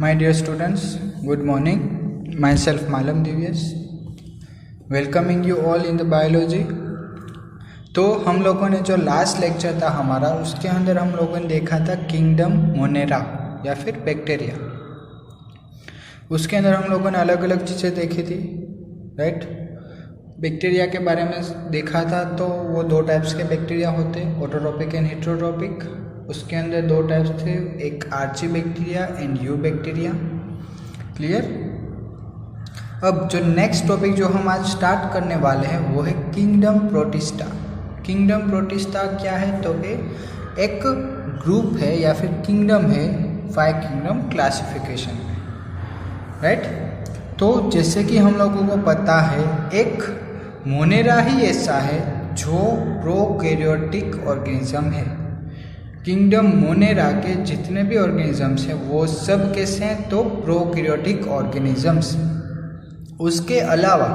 My dear students, good morning. Myself Malam Divyas, welcoming you all in the biology. तो हम लोगों ने जो लास्ट लेक्चर था हमारा, उसके अंदर हम लोगों ने देखा था किंगडम मोनेरा या फिर बैक्टीरिया। उसके अंदर हम लोगों ने अलग अलग चीज़ें देखी थी, राइट। बैक्टीरिया के बारे में देखा था, तो वो दो टाइप्स के बैक्टीरिया होते हैं, ऑटोट्रोपिक एंड हेटेरोट्रोपिक। उसके अंदर दो टाइप्स थे, एक archaebacteria and eubacteria. Clear. अब जो नेक्स्ट टॉपिक जो हम आज स्टार्ट करने वाले हैं वो है किंगडम प्रोटिस्टा। किंगडम प्रोटिस्टा क्या है? तो एक ग्रुप है या फिर किंगडम है 5 किंगडम क्लासिफिकेशन में, राइट। तो जैसे कि हम लोगों को पता है, एक मोनेरा ही ऐसा है जो प्रोकैरियोटिक ऑर्गेनिज्म है। किंगडम मोनेरा के जितने भी ऑर्गेनिजम्स हैं वो सब कैसे हैं? तो प्रोकैरियोटिक ऑर्गेनिजम्स। उसके अलावा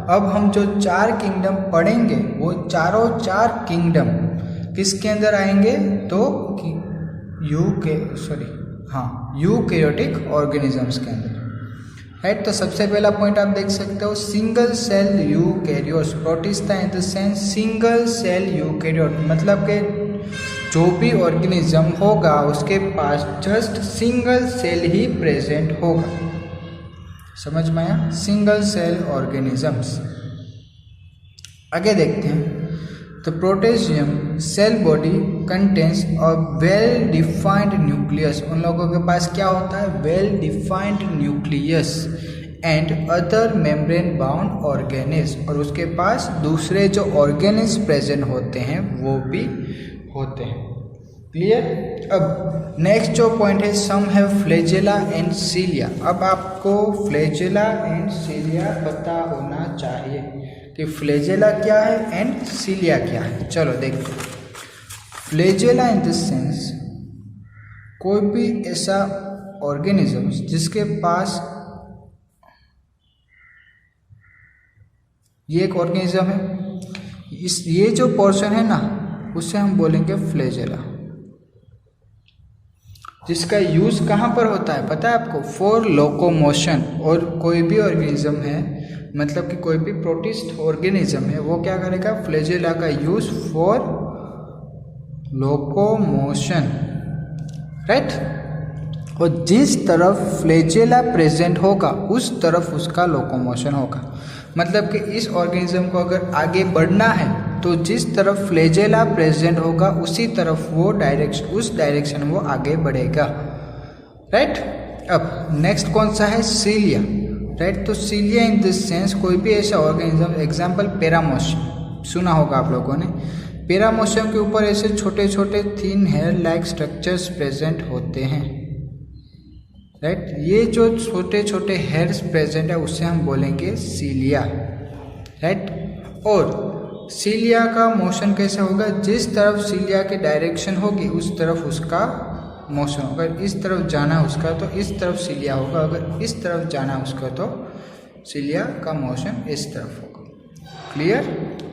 अब हम जो 4 किंगडम पढ़ेंगे वो चारों 4 किंगडम किसके अंदर आएंगे? तो यूकैरियोटिक ऑर्गेनिजम्स के अंदर, राइट। तो सबसे पहला पॉइंट आप देख सकते हो, single cell eukaryotes. Protista in the sense single cell eukaryote, मतलब कि जो भी ऑर्गेनिज्म होगा उसके पास जस्ट सिंगल सेल ही प्रेजेंट होगा। समझ में आया? Single cell organisms. आगे देखते हैं। तो प्रोटेजियम cell body contains a well defined nucleus. उन लोगों के पास क्या होता है? Well defined nucleus and other membrane bound organelles, और उसके पास दूसरे जो ऑर्गेनिज प्रेजेंट होते हैं वो भी होते हैं। क्लियर। अब नेक्स्ट जो पॉइंट है, सम हैव फ्लैजेला एंड सीलिया। अब आपको फ्लैजेला एंड सीलिया पता होना चाहिए कि फ्लैजेला क्या है एंड सीलिया क्या है। चलो देखते हैं। फ्लैजेला इन द सेंस कोई भी ऐसा ऑर्गेनिज्म जिसके पास ये एक ऑर्गेनिज्म है, ये जो पोर्शन है ना उसे हम बोलेंगे फ्लैजेला, जिसका यूज कहाँ पर होता है पता है आपको? For locomotion. और कोई भी ऑर्गेनिज्म है, मतलब कि कोई भी प्रोटिस्ट ऑर्गेनिज्म है, वो क्या करेगा? फ्लैजेला का यूज फॉर लोकोमोशन, राइट। और जिस तरफ फ्लैजेला प्रेजेंट होगा उस तरफ उसका लोकोमोशन होगा। मतलब कि इस ऑर्गेनिज्म को अगर आगे बढ़ना है तो जिस तरफ फ्लैजेला प्रेजेंट होगा उसी तरफ वो उस डायरेक्शन वो आगे बढ़ेगा, राइट। अब नेक्स्ट कौन सा है? सीलिया, राइट। तो सीलिया इन दिस सेंस कोई भी ऐसा ऑर्गेनिज्म, एग्जाम्पल पेरामोशियम सुना होगा आप लोगों ने। पेरामोशियम के ऊपर ऐसे छोटे छोटे thin hair like structures present होते हैं, राइट। ये जो छोटे छोटे हेयर्स प्रेजेंट है उसे हम बोलेंगे सीलिया, राइट। और सीलिया का मोशन कैसे होगा? जिस तरफ सीलिया की डायरेक्शन होगी उस तरफ उसका मोशन होगा। इस तरफ जाना उसका तो इस तरफ सीलिया होगा, अगर इस तरफ जाना उसका तो सीलिया का मोशन इस तरफ होगा। क्लियर।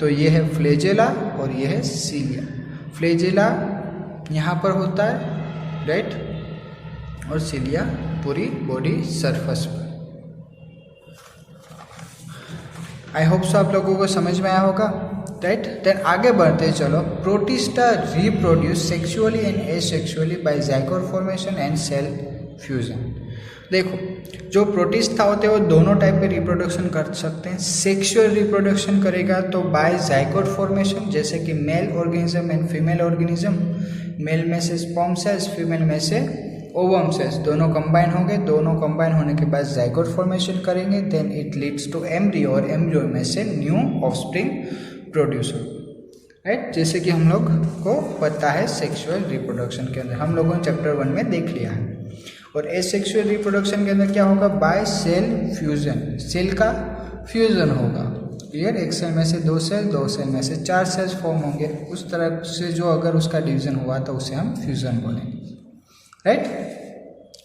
तो ये है फ्लैजेला और ये है सीलिया। फ्लैजेला यहाँ पर होता है, राइट, और सीलिया पूरी बॉडी सरफेस पर। आई होप सो आप लोगों को समझ में आया होगा, राइट। देन आगे बढ़ते चलो। Protista reproduce sexually and asexually by zygote formation and cell fusion. देखो, जो प्रोटिस्टा होते हैं वो दोनों टाइप के रिप्रोडक्शन कर सकते हैं। सेक्सुअल रिप्रोडक्शन करेगा तो बाय जाइगोट फॉर्मेशन, जैसे कि male organism and female organism. Male में से स्पर्म सेल्स, फीमेल में से ओवम सेल्स, दोनों कंबाइन होंगे। दोनों कंबाइन होने के बाद जाइगोट फॉर्मेशन करेंगे। Then it leads to embryo, और एम्ब्रियो में से न्यू ऑफस्प्रिंग प्रोड्यूस हो, राइट। जैसे कि हम लोग को पता है सेक्सुअल रिप्रोडक्शन के अंदर, हम लोगों ने चैप्टर 1 में देख लिया है। और एसेक्सुअल रिप्रोडक्शन के अंदर क्या होगा? बाय सेल फ्यूजन, सेल का फ्यूजन होगा। क्लियर। एक सेल में से 2 सेल, 2 सेल में से 4 सेल्स फॉर्म होंगे। उस तरह से जो अगर उसका डिवीजन हुआ तो उसे हम फ्यूजन बोलेंगे, राइट।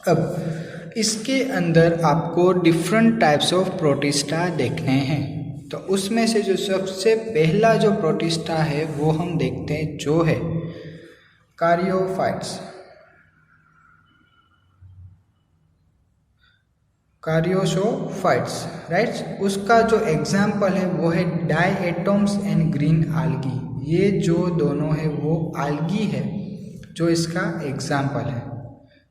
अब इसके अंदर आपको डिफरेंट टाइप्स ऑफ प्रोटिस्टा देखने हैं। तो उसमें से जो सबसे पहला जो प्रोटिस्टा है वो हम देखते हैं, जो है कारियोफाइट्स। कारियोसोफाइट्स, राइट। उसका जो एग्जाम्पल है वो है डायएटम्स एंड ग्रीन आल्गी। ये जो दोनों है वो आल्गी है जो इसका एग्जाम्पल है,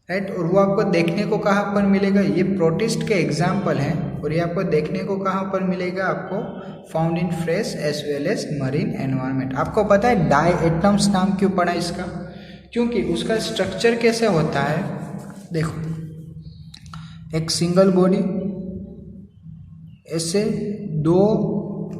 राइट। और वो आपको देखने को कहाँ पर मिलेगा, ये प्रोटिस्ट के एग्जाम्पल हैं और ये आपको देखने को कहाँ पर मिलेगा, आपको found in fresh as well as marine environment. आपको पता है डायएटम्स नाम क्यों पड़ा इसका, क्योंकि उसका स्ट्रक्चर कैसे होता है, देखो एक सिंगल बॉडी, ऐसे दो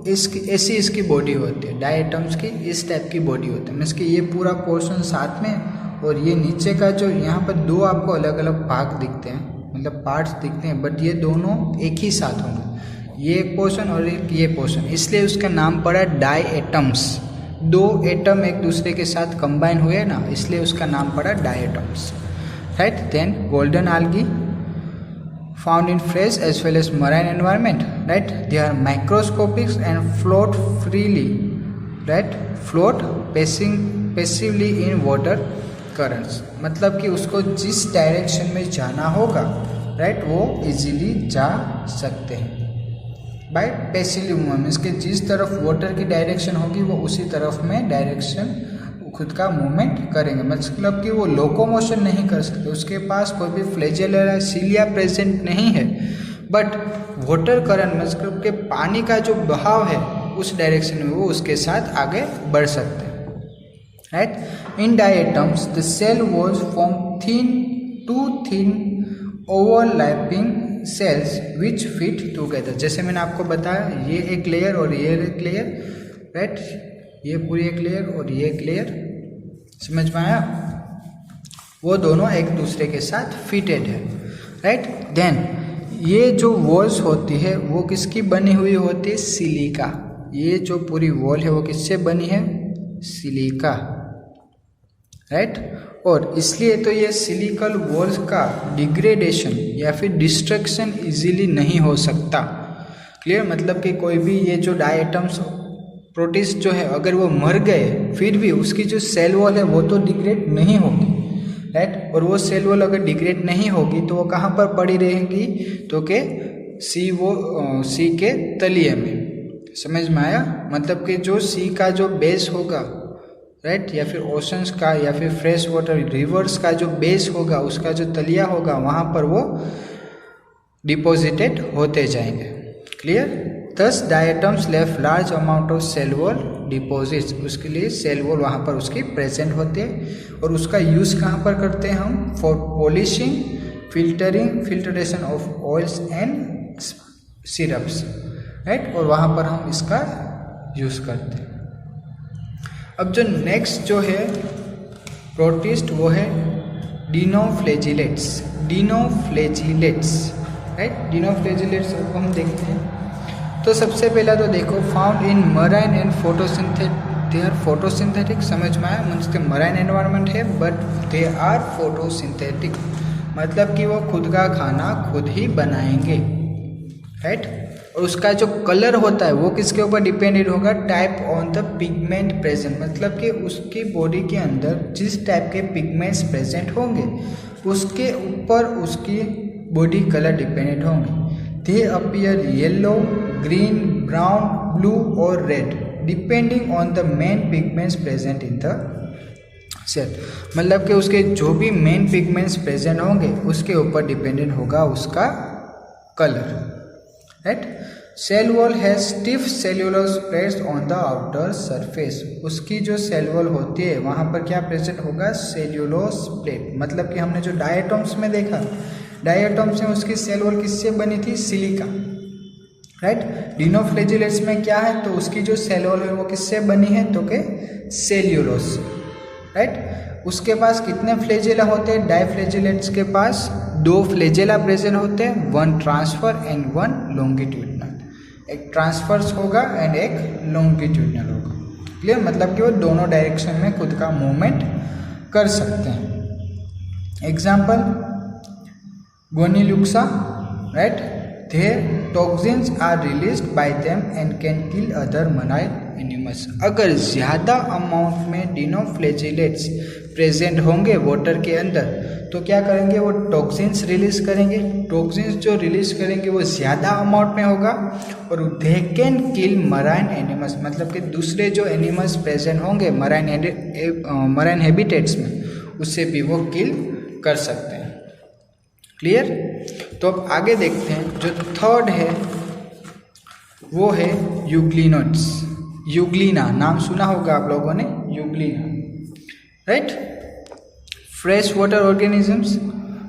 ऐसी इसकी बॉडी होती है, डायएटम्स की इस टाइप की बॉडी होती है। मीन्स कि ये पूरा पोर्शन साथ में और ये नीचे का जो यहाँ पर दो आपको अलग अलग भाग दिखते हैं, मतलब पार्ट्स दिखते हैं, बट ये दोनों एक ही साथ होंगे, ये एक पोर्शन और एक ये पोर्शन, इसलिए उसका नाम पड़ा डायएटम्स। दो एटम एक दूसरे के साथ कंबाइन हुए ना, इसलिए उसका नाम पड़ा diatoms, right. Then golden algae found in fresh as well as marine environment, right. They are microscopic and float freely, right, float passively in water currents। मतलब कि उसको जिस डायरेक्शन में जाना होगा, राइट, वो इजीली जा सकते हैं बाय पैसिवली मूवमेंट। इसके जिस तरफ वाटर की डायरेक्शन होगी वो उसी तरफ में डायरेक्शन खुद का मूवमेंट करेंगे, मतलब कि वो लोकोमोशन नहीं कर सकते, उसके पास कोई भी फ्लैजेला सिलिया प्रेजेंट नहीं है, बट वाटर करंट मतलब कि पानी का जो बहाव है उस डायरेक्शन में वो उसके साथ आगे बढ़ सकते हैं, right. In diatoms the cell walls form thin overlapping cells which fit together. जैसे मैंने आपको बताया, ये एक लेयर और ये एक लेयर, राइट, ये पूरी एक लेयर और ये एक लेयर, समझ में आया, वो दोनों एक दूसरे के साथ फिटेड है, राइट। देन ये जो वॉल्स होती है वो किसकी बनी हुई होती है, सिलिका। ये जो पूरी वॉल है वो किससे बनी है, सिलिका, राइट। और इसलिए तो ये सिलिकल वॉल्स का डिग्रेडेशन या फिर डिस्ट्रक्शन इजीली नहीं हो सकता, क्लियर। मतलब कि कोई भी ये जो डायएटम्स प्रोटिस्ट जो है अगर वो मर गए फिर भी उसकी जो सेल वॉल है वो तो डिग्रेड नहीं होगी, राइट। और वो सेल वॉल अगर डिग्रेड नहीं होगी तो वो कहाँ पर पड़ी रहेगी, तो के सी के तलिए में, समझ में आया। मतलब कि जो सी का जो बेस होगा, राइट, या फिर ओशंस का या फिर फ्रेश वाटर रिवर्स का जो बेस होगा, उसका जो तलिया होगा, वहाँ पर वो डिपॉजिटेड होते जाएंगे, clear. Thus diatoms left large amount of cell wall deposits. उसके लिए सेल वॉल वहाँ पर उसकी प्रेजेंट होते हैं और उसका यूज़ कहाँ पर करते हैं हम, for polishing, filtration of oils and syrups, right. और वहाँ पर हम इसका यूज़ करते हैं। अब जो नेक्स्ट जो है प्रोटिस्ट वो है डिनोफ्लैजिलेट्स, राइट। डिनोफ्लैजिलेट्स को हम देखते हैं। तो सबसे पहला तो देखो found in marine and photosynthetic, समझ में आया, मीन्स के मराइन एनवायरनमेंट है बट दे आर फोटोसिंथेटिक, मतलब कि वो खुद का खाना खुद ही बनाएंगे, राइट। और उसका जो कलर होता है वो किसके ऊपर डिपेंडेंट होगा, type on the pigment present, मतलब कि उसकी बॉडी के अंदर जिस टाइप के पिगमेंट्स प्रेजेंट होंगे उसके ऊपर उसकी बॉडी कलर डिपेंडेंट होंगे। They appear yellow, green, brown, blue और red depending on the main pigments present in the cell, मतलब कि उसके जो भी मेन पिगमेंट्स प्रेजेंट होंगे उसके ऊपर डिपेंडेंट होगा उसका colour, right. Cell wall has stiff cellulose plates on the outer surface. उसकी जो सेल वॉल होती है वहाँ पर क्या प्रेजेंट होगा, सेल्यूलोज प्लेट, मतलब कि हमने जो डायएटम्स में देखा, डायएटम्स में उसकी सेल वॉल किससे बनी थी, सिलिका, राइट। डिनोफ्लैजिलेट्स में क्या है, तो उसकी जो सेल वॉल है वो किससे बनी है, तो के सेल्यूलोज, राइट। उसके पास कितने फ्लैजेला होते हैं, डाइफ्लैजिलेट्स के पास 2 फ्लैजेला प्रेजेंट होते हैं, 1 ट्रांसफर एंड 1 लॉन्गिट्यूडनल। एक ट्रांसफर्स होगा एंड एक लॉन्गिट्यूडनल होगा, क्लियर। मतलब कि वो दोनों डायरेक्शन में खुद का मूवमेंट कर सकते हैं। Example Gonyaulax, right, their toxins are released by them and can kill other marine एनिमस। अगर ज़्यादा अमाउंट में डिनोफ्लैजिलेट्स प्रेजेंट होंगे वाटर के अंदर तो क्या करेंगे, वो टॉक्सिन्स रिलीज करेंगे। टॉक्सिन्स जो रिलीज करेंगे वो ज़्यादा अमाउंट में होगा और they can kill marine animals, मतलब कि दूसरे जो एनिमल्स प्रेजेंट होंगे मराइन हैबिटेट्स में उससे भी वो किल कर सकते हैं। क्लियर? तो अब आगे देखते हैं। जो थर्ड है वो है यूग्लिनोड्स। यूग्लिना नाम सुना होगा आप लोगों ने, Euglena, right. Fresh water organisms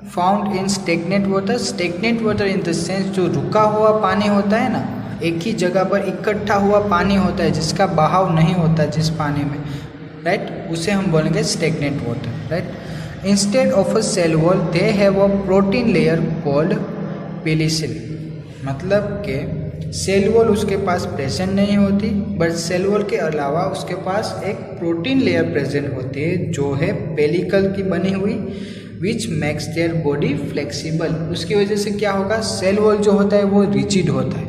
found in stagnant water. Stagnant water in the sense जो रुका हुआ पानी होता है ना, एक ही जगह पर इकट्ठा हुआ पानी होता है जिसका बहाव नहीं होता जिस पानी में, राइट, उसे हम बोलेंगे stagnant water, right. Instead of a cell wall they have a protein layer called pellicle, मतलब कि सेल वॉल उसके पास प्रेजेंट नहीं होती, बट सेल वॉल के अलावा उसके पास एक प्रोटीन लेयर प्रेजेंट होती है जो है पेलिकल की बनी हुई, which makes their body flexible. उसकी वजह से क्या होगा, सेल वॉल जो होता है वो रिजिड होता है,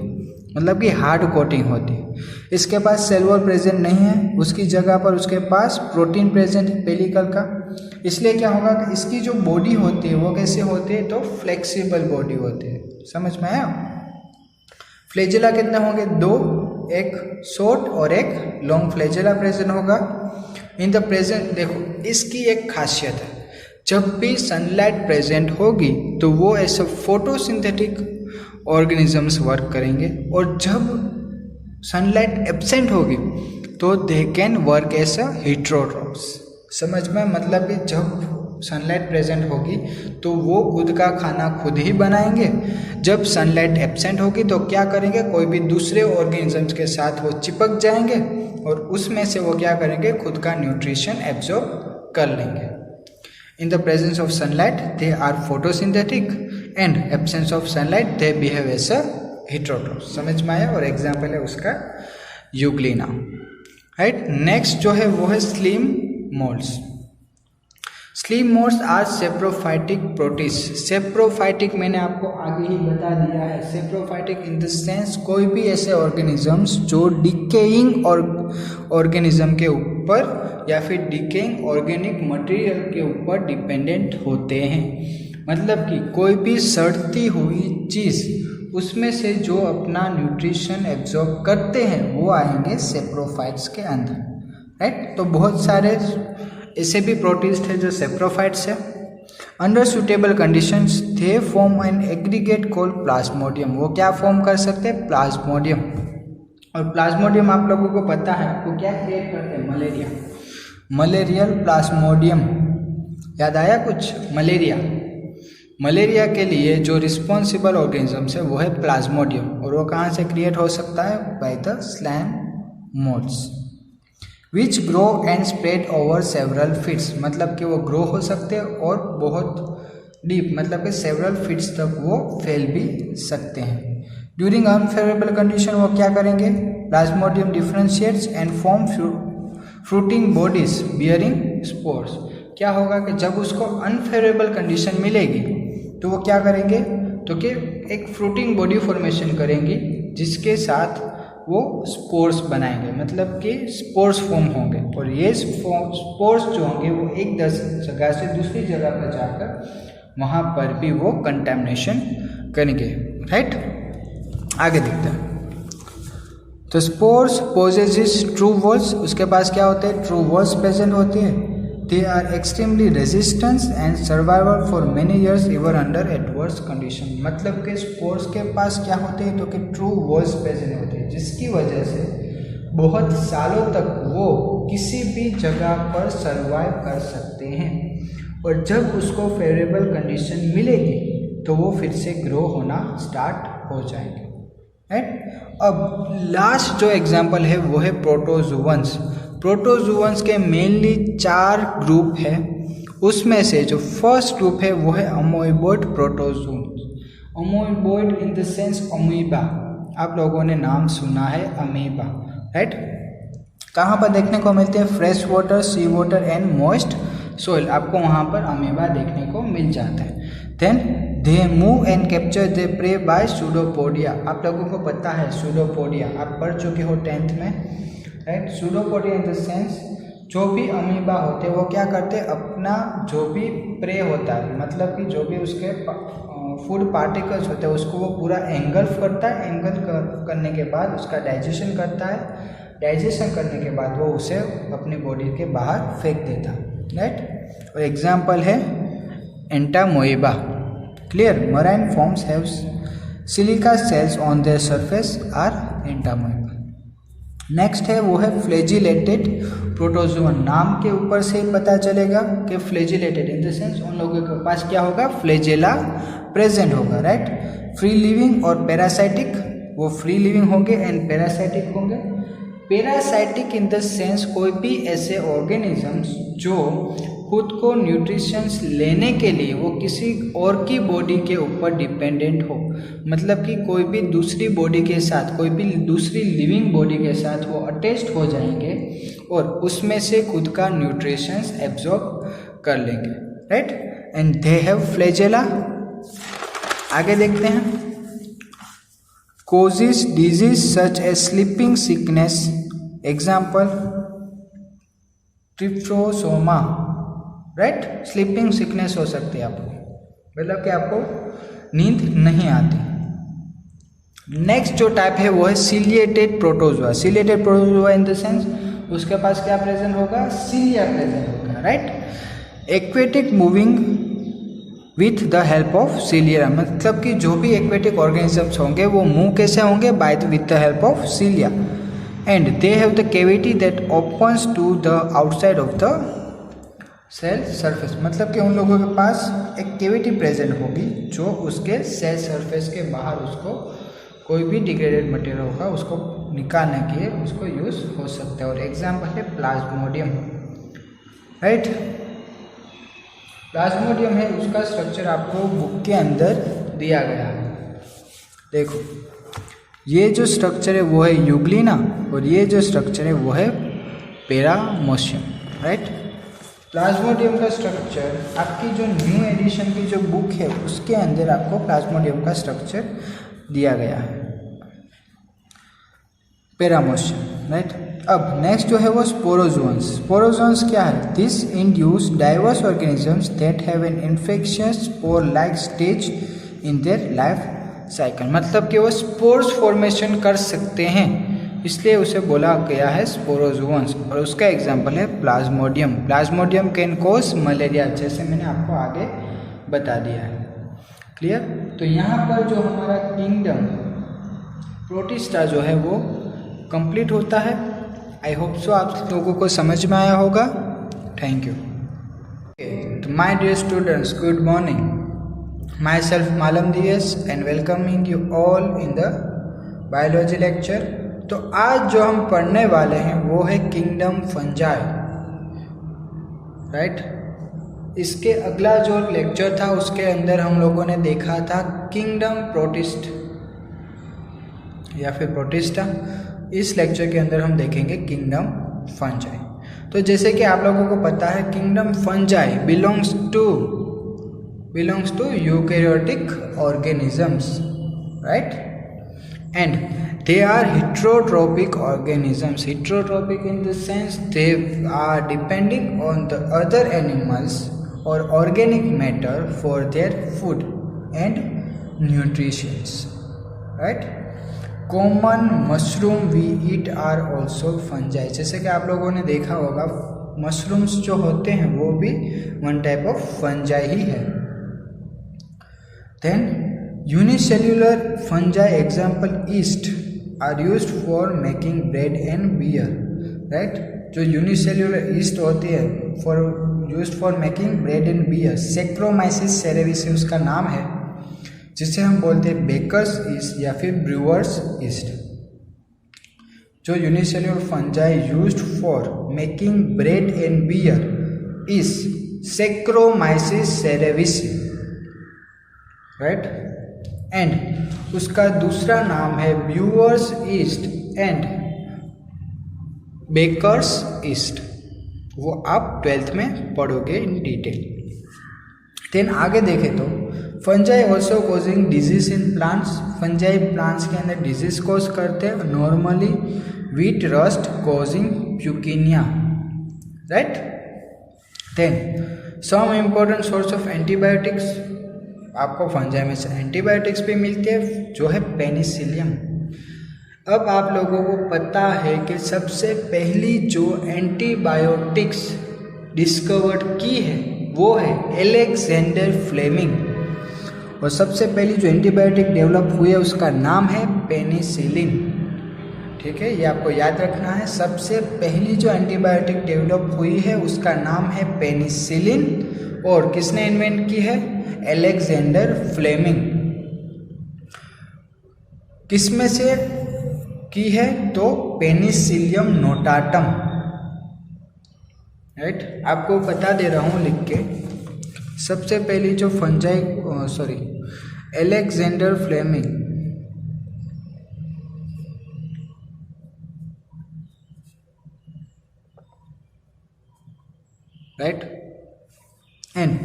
मतलब कि हार्ड कोटिंग होती है। इसके पास सेल वॉल प्रेजेंट नहीं है, उसकी जगह पर उसके पास प्रोटीन प्रेजेंट है पेलिकल का। इसलिए क्या होगा कि इसकी जो बॉडी होती है वो कैसे होती है, तो फ्लेक्सिबल बॉडी होती है। समझ में आया? फ्लैजेला कितने होंगे, 2, एक शॉर्ट और एक लॉन्ग फ्लैजेला प्रेजेंट होगा। इन द प्रेजेंट देखो इसकी एक खासियत है, जब भी सनलाइट प्रेजेंट होगी तो वो ऐसे फोटोसिंथेटिक ऑर्गेनिजम्स वर्क करेंगे, और जब सनलाइट एब्सेंट होगी तो they can work as a heterotrophs. समझ में? मतलब कि जब सनलाइट प्रेजेंट होगी तो वो खुद का खाना खुद ही बनाएंगे, जब सनलाइट एब्सेंट होगी तो क्या करेंगे, कोई भी दूसरे ऑर्गेनिजम्स के साथ वो चिपक जाएंगे और उसमें से वो क्या करेंगे, खुद का न्यूट्रिशन एब्जॉर्ब कर लेंगे। In the presence of sunlight they are photosynthetic and absence of sunlight they behave as a heterotrophs. समझ में आया? और एग्जाम्पल है उसका यूग्लिना, राइट। नेक्स्ट जो है वो है slime moulds. Slime moulds are saprophytic protist. Saprophytic मैंने आपको आगे ही बता दिया है। सेप्रोफाइटिक इन द सेंस कोई भी ऐसे ऑर्गेनिजम्स जो डिकेइंग ऑर्गेनिज्म के ऊपर या फिर डिकेइंग ऑर्गेनिक मटेरियल के ऊपर डिपेंडेंट होते हैं। मतलब कि कोई भी सड़ती हुई चीज़ उसमें से जो अपना न्यूट्रिशन एब्जॉर्ब करते हैं वो आएंगे सेप्रोफाइट्स के अंदर, राइट। तो बहुत सारे ऐसे भी प्रोटिस्ट है जो सेप्रोफाइट्स है। Under suitable conditions they form an aggregate called Plasmodium. वो क्या फॉर्म कर सकते हैं, प्लाज्मोडियम। और प्लाज्मोडियम आप लोगों को पता है, वो क्या क्रिएट करते हैं, मलेरिया, मलेरियल प्लाज्मोडियम। याद आया कुछ? मलेरिया के लिए जो रिस्पॉन्सिबल ऑर्गेनिजम्स है वो है प्लाज्मोडियम, और वो कहाँ से क्रिएट हो सकता है, by the slime moulds which grow and spread over several feets. मतलब कि वो ग्रो हो सकते हैं और बहुत डीप, मतलब कि सेवरल फीट्स तक वो फैल भी सकते हैं। ड्यूरिंग अनफेवरेबल कंडीशन वो क्या करेंगे, Plasmodium differentiates and form fruiting bodies bearing spores. क्या होगा कि जब उसको अनफेवरेबल कंडीशन मिलेगी तो वो क्या करेंगे, तो कि एक फ्रूटिंग बॉडी फॉर्मेशन करेंगी जिसके साथ वो स्पोर्स बनाएंगे, मतलब कि स्पोर्स फॉर्म होंगे। और ये स्पोर्स जो होंगे वो एक जगह से दूसरी जगह पर जाकर वहाँ पर भी वो कंटेमिनेशन करेंगे, राइट। आगे देखते हैं। तो स्पोर्स पोजेस ट्रू वॉल्स। उसके पास क्या होते हैं, ट्रू वॉल्स प्रेजेंट होते हैं। They are extremely resistance and survival for many years even under adverse condition. मतलब कि स्पोर्स के पास क्या होते हैं, तो कि ट्रू वॉल्स प्रेजेंट होते हैं, जिसकी वजह से बहुत सालों तक वो किसी भी जगह पर सर्वाइव कर सकते हैं। और जब उसको फेवरेबल कंडीशन मिलेगी तो वो फिर से ग्रो होना स्टार्ट हो जाएंगे, राइट। अब लास्ट जो एग्जाम्पल है वो है प्रोटोजुअन्स। प्रोटोजुअन्स के मेनली 4 ग्रुप है। उसमें से जो फर्स्ट ग्रुप है वो है अमोइबोइड प्रोटोजुअन्स। अमोइबोइड इन द सेंस अमीबा, आप लोगों ने नाम सुना है अमीबा, राइट। कहाँ पर देखने को मिलते हैं, fresh water, sea water and moist soil, आपको वहाँ पर अमीबा देखने को मिल जाता है। Then they move and capture the prey by pseudopodia. आप लोगों को पता है सूडोपोडिया, आप पढ़ चुके हो 10th में। Right. Pseudopodia in the sense जो भी अमीबा होते हैं वो क्या करते हैं, अपना जो भी प्रे होता है, मतलब कि जो भी उसके फूड पार्टिकल्स होते हैं उसको वो पूरा एंगल्फ करता है। करने के बाद उसका डाइजेशन करता है। डाइजेशन करने के बाद वो उसे अपनी बॉडी के बाहर फेंक देता है, राइट। और एग्जाम्पल है Entamoeba. Clear. Marine forms have silica cells on their surface are Entamoeba. Next है वो है फ्लैजिलेटेड प्रोटोजोअन। नाम के ऊपर से पता चलेगा कि फ्लैजिलेटेड इन द सेंस उन लोगों के पास क्या होगा, फ्लैजेला प्रेजेंट होगा, राइट। फ्री लिविंग और पैरासाइटिक, वो फ्री लिविंग होंगे एंड पैरासाइटिक होंगे। पैरासाइटिक इन द सेंस कोई भी ऐसे ऑर्गेनिजम्स जो खुद को न्यूट्रिशंस लेने के लिए वो किसी और की बॉडी के ऊपर डिपेंडेंट हो, मतलब कि कोई भी दूसरी बॉडी के साथ, कोई भी दूसरी लिविंग बॉडी के साथ वो अटैच्ड हो जाएंगे और उसमें से खुद का न्यूट्रिशंस एब्जॉर्ब कर लेंगे, right. And they have flagella. आगे देखते हैं। causes disease such as sleeping sickness, example trypanosoma, right. Sleeping sickness हो सकती है आपको, मतलब कि आपको नींद नहीं आती। नेक्स्ट जो टाइप है वो है ciliated protozoa. Ciliated protozoa in the sense उसके पास क्या प्रेजेंट होगा, सिलिया प्रेजेंट होगा, right. Aquatic moving with the help of cilia, मतलब कि जो भी एक्वेटिक ऑर्गेनिजम्स होंगे वो मूव कैसे होंगे, by with the help of cilia. And they have the cavity that opens to the outside of the cell surface, मतलब कि उन लोगों के पास एक कैविटी प्रेजेंट होगी जो उसके सेल सरफेस के बाहर उसको कोई भी डिग्रेडेड मटेरियल होगा उसको निकालने के लिए उसको यूज हो सकता है। और एग्जाम्पल है प्लाज्मोडियम, राइट। प्लाज्मोडियम है, उसका स्ट्रक्चर आपको बुक के अंदर दिया गया है। देखो ये जो स्ट्रक्चर है वो है यूग्लिना और ये जो स्ट्रक्चर है वो है पेरामोशियम, राइट। प्लाज्मोडियम का स्ट्रक्चर आपकी जो न्यू एडिशन की जो बुक है उसके अंदर आपको प्लाज्मोडियम का स्ट्रक्चर दिया गया है, पेरामोशियम, राइट। अब नेक्स्ट जो है वो स्पोरोजोन्स। स्पोरोजोन्स क्या है, this induce diverse organisms that have an infectious spore like stage in their life cycle, मतलब कि वो स्पोर्स फॉर्मेशन कर सकते हैं, इसलिए उसे बोला गया है स्पोरोजोन्स। और उसका एग्जांपल है Plasmodium. Plasmodium can cause malaria, जैसे मैंने आपको आगे बता दिया है। क्लियर। तो यहाँ पर जो हमारा किंगडम प्रोटिस्टा जो है वो कंप्लीट होता है। आई होप सो आप लोगों को समझ में आया होगा। Thank you. My dear students, good morning. Myself Malam Divesh and welcoming you all in the biology lecture. तो आज जो हम पढ़ने वाले हैं वो है किंगडम फंजाई, राइट। इसके अगला जो लेक्चर था उसके अंदर हम लोगों ने देखा था किंगडम प्रोटिस्ट या फिर प्रोटिस्टा। इस लेक्चर के अंदर हम देखेंगे किंगडम फंजाई। तो जैसे कि आप लोगों को पता है kingdom fungi belongs to eukaryotic organisms, right. And they are heterotropic organisms. Heterotropic in the sense they are depending on the other animals or organic matter for their food and nutrition, right. Common mushroom we eat are also fungi. जैसे कि आप लोगों ने देखा होगा mushrooms जो होते हैं वो भी वन टाइप ऑफ फंजाई ही है। Then unicellular fungi example yeast are used for making bread and beer, right. जो यूनिसेल्यूलर ईस्ट होती है used for making bread and beer. Saccharomyces cerevisiae उसका नाम है, जिसे हम बोलते हैं बेकर्स ईस्ट या फिर ब्रूअर्स ईस्ट। जो unicellular fungi used for making bread and beer is Saccharomyces cerevisiae, right. And उसका दूसरा नाम है brewer's yeast and baker's yeast. वो आप 12th में पढ़ोगे इन डिटेल। देन आगे देखें तो fungi also causing disease in plants. Fungi plants के अंदर डिजीज कोज करते हैं। Normally wheat rust causing pneumonia, right? Then some important source of antibiotics, आपको फंजाई में से एंटीबायोटिक्स भी मिलती है जो है पेनिसिलियम। अब आप लोगों को पता है कि सबसे पहली जो एंटीबायोटिक्स डिस्कवर्ड की है वो है अलेक्जेंडर फ्लेमिंग, और सबसे पहली जो एंटीबायोटिक डेवलप हुई है उसका नाम है पेनिसिलिन। ठीक है, ये आपको याद रखना है। सबसे पहली जो एंटीबायोटिक डेवलप हुई है उसका नाम है पेनिसिलिन, और किसने इन्वेंट की है? Alexander Fleming. किसमें से की है? तो पेनिसिलियम नोटाटम, राइट। आपको बता दे रहा हूँ लिख के, सबसे पहली जो Alexander Fleming, right, and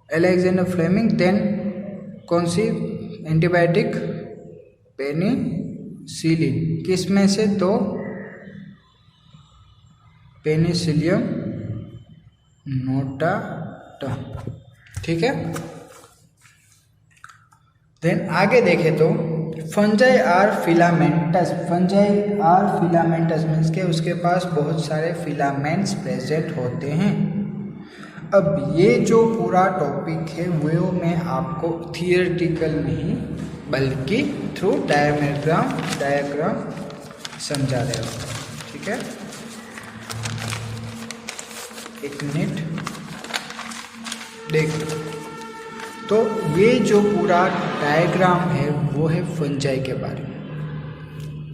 Alexander Fleming, then कौन सी एंटीबायोटिक? पेनिसिलिन। किसमें से? तो पेनिसिलियम नोटाटम। ठीक है, देन आगे देखें तो fungi are filamentous. Fungi are filamentous means के उसके पास बहुत सारे फिलामेंट्स प्रेजेंट होते हैं। अब ये जो पूरा टॉपिक है वो मैं आपको थियोरेटिकल नहीं बल्कि थ्रू डायग्राम समझा रहा हूँ। ठीक है, एक मिनट देख। तो ये जो पूरा डायग्राम है वो है फंजाई के बारे में।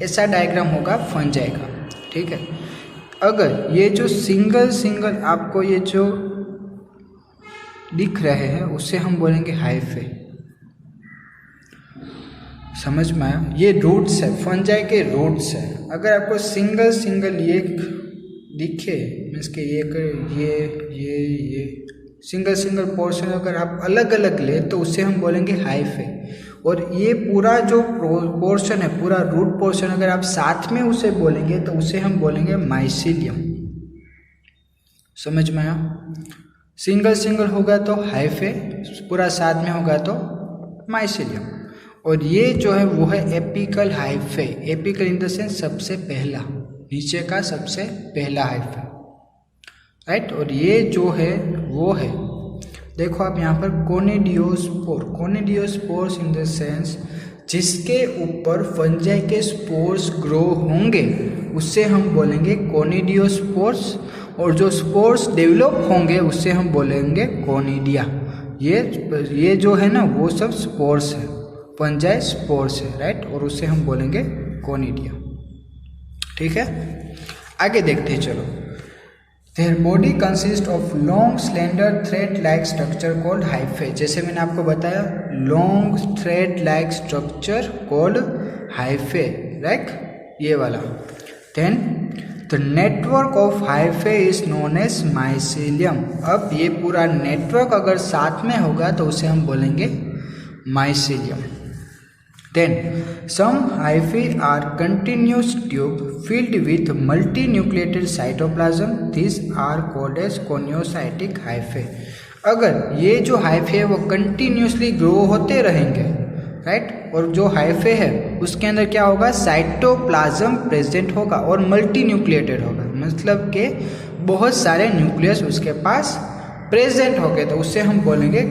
ऐसा डायग्राम होगा फंजाई का। ठीक है, अगर ये जो सिंगल आपको ये जो दिख रहे हैं उससे हम बोलेंगे हाइफे। समझ में आया? ये रूट्स है, फंजाई के रूट्स है। अगर आपको सिंगल ये दिखे मीन्स के ये सिंगल पोर्शन अगर आप अलग अलग ले तो उसे हम बोलेंगे हाइफे। और ये पूरा जो पोर्शन है, पूरा रूट पोर्शन अगर आप साथ में उसे बोलेंगे तो उसे हम बोलेंगे माइसीलियम। समझ में आया? सिंगल होगा तो हाइफे, पूरा साथ में होगा तो माइसीलियम। और ये जो है वो है apical hyphae. Apical in the sense सबसे पहला, नीचे का सबसे पहला हाइफे, राइट। और ये जो है वो है, देखो आप यहाँ पर कोनिडियोस्पोर्स इन द सेंस जिसके ऊपर फंजाई के स्पोर्स ग्रो होंगे उससे हम बोलेंगे कोनिडियोस्पोर्स, और जो स्पोर्स डेवलप होंगे उससे हम बोलेंगे कोनिडिया। ये जो है ना वो सब स्पोर्स है, फंजाई स्पोर्स है, राइट, और उससे हम बोलेंगे कोनिडिया। ठीक है, आगे देखते हैं। चलो, their body consist of long slender thread like structure called hyphae. जैसे मैंने आपको बताया, long thread like structure called hyphae, right, ये वाला। Then the network of hyphae is known as mycelium. अब ये पूरा नेटवर्क अगर साथ में होगा तो उसे हम बोलेंगे mycelium. Then some hyphae are continuous tube filled with multinucleated cytoplasm. These are called as coniocytic hyphae. अगर ये जो हाइफे है वो कंटिन्यूसली ग्रो होते रहेंगे, राइट, और जो हाइफे है उसके अंदर क्या होगा? साइटोप्लाज्म प्रेजेंट होगा और मल्टी न्यूक्लिएटेड होगा, मतलब कि बहुत सारे न्यूक्लियस उसके पास प्रेजेंट हो गए, तो उससे हम बोलेंगे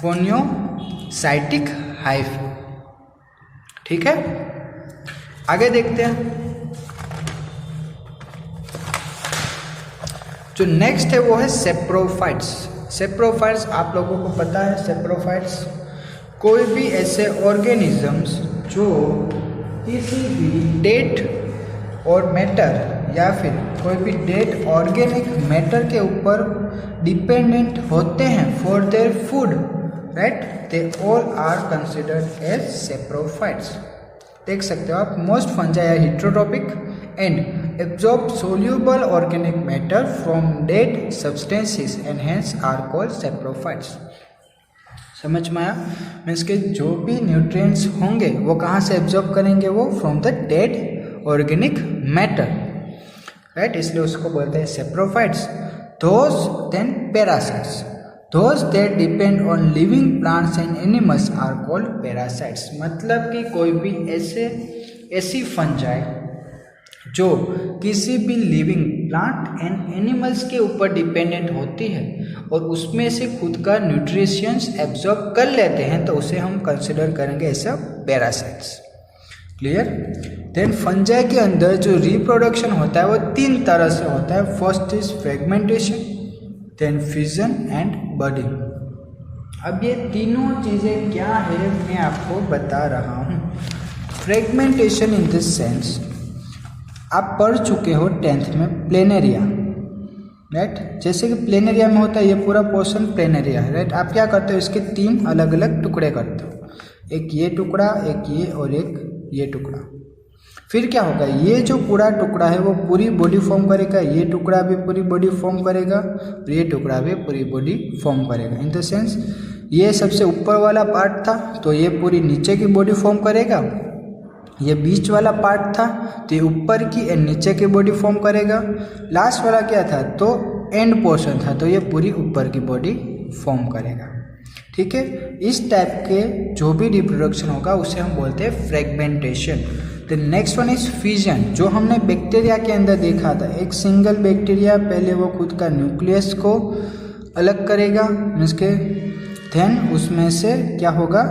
कोनियोसाइटिक हाइफे। ठीक है, आगे देखते हैं। जो नेक्स्ट है वो है सेप्रोफाइट्स। सेप्रोफाइट्स आप लोगों को पता है, सेप्रोफाइट्स कोई भी ऐसे ऑर्गेनिजम्स जो किसी भी डेट और मैटर या फिर कोई भी डेट ऑर्गेनिक मैटर के ऊपर डिपेंडेंट होते हैं for their food, right, they all are considered as saprophytes. देख सकते हो आप, most fungi are heterotrophic and absorb soluble organic matter from dead substances and hence are called saprophytes. समझ में आया? मीन्स के जो भी न्यूट्रिएंट्स होंगे वो कहाँ से एब्जॉर्ब करेंगे? वो from the dead organic matter, right? इसलिए उसको बोलते हैं saprophytes. Those then parasites, those that depend on living plants and animals are called parasites. मतलब कि कोई भी ऐसी फंजाई जो किसी भी लिविंग प्लांट एंड एनिमल्स के ऊपर डिपेंडेंट होती है और उसमें से खुद का न्यूट्रिशंस एब्जॉर्ब कर लेते हैं, तो उसे हम कंसिडर करेंगे ऐसा पैरासाइट्स। क्लियर? देन फंजाई के अंदर जो रिप्रोडक्शन होता है वो 3 तरह से होता है। First is fragmentation, then fusion and budding. अब ये तीनों चीज़ें क्या है मैं आपको बता रहा हूँ। फ्रेगमेंटेशन इन दिस सेंस, आप पढ़ चुके हो 10th में प्लेनेरिया, राइट? जैसे कि प्लेनेरिया में होता है ये पूरा पोर्शन प्लेनेरिया है, राइट? आप क्या करते हो, इसके 3 अलग अलग टुकड़े करते हो, एक ये टुकड़ा, एक ये और एक ये टुकड़ा। फिर क्या होगा, ये जो पूरा टुकड़ा है वो पूरी बॉडी फॉर्म करेगा, ये टुकड़ा भी पूरी बॉडी फॉर्म करेगा और ये टुकड़ा भी पूरी बॉडी फॉर्म करेगा। इन द सेंस ये सबसे ऊपर वाला पार्ट था तो ये पूरी नीचे की बॉडी फॉर्म करेगा, ये बीच वाला पार्ट था तो ये ऊपर की एंड नीचे की बॉडी फॉर्म करेगा, लास्ट वाला क्या था तो एंड पोर्शन था तो ये पूरी ऊपर की बॉडी फॉर्म करेगा। ठीक है, इस टाइप के जो भी रिप्रोडक्शन होगा उसे हम बोलते हैं fragmentation. The next one is fission, जो हमने बैक्टीरिया के अंदर देखा था। एक सिंगल बैक्टीरिया पहले वो खुद का न्यूक्लियस को अलग करेगा, मीन्स के देन उसमें से क्या होगा,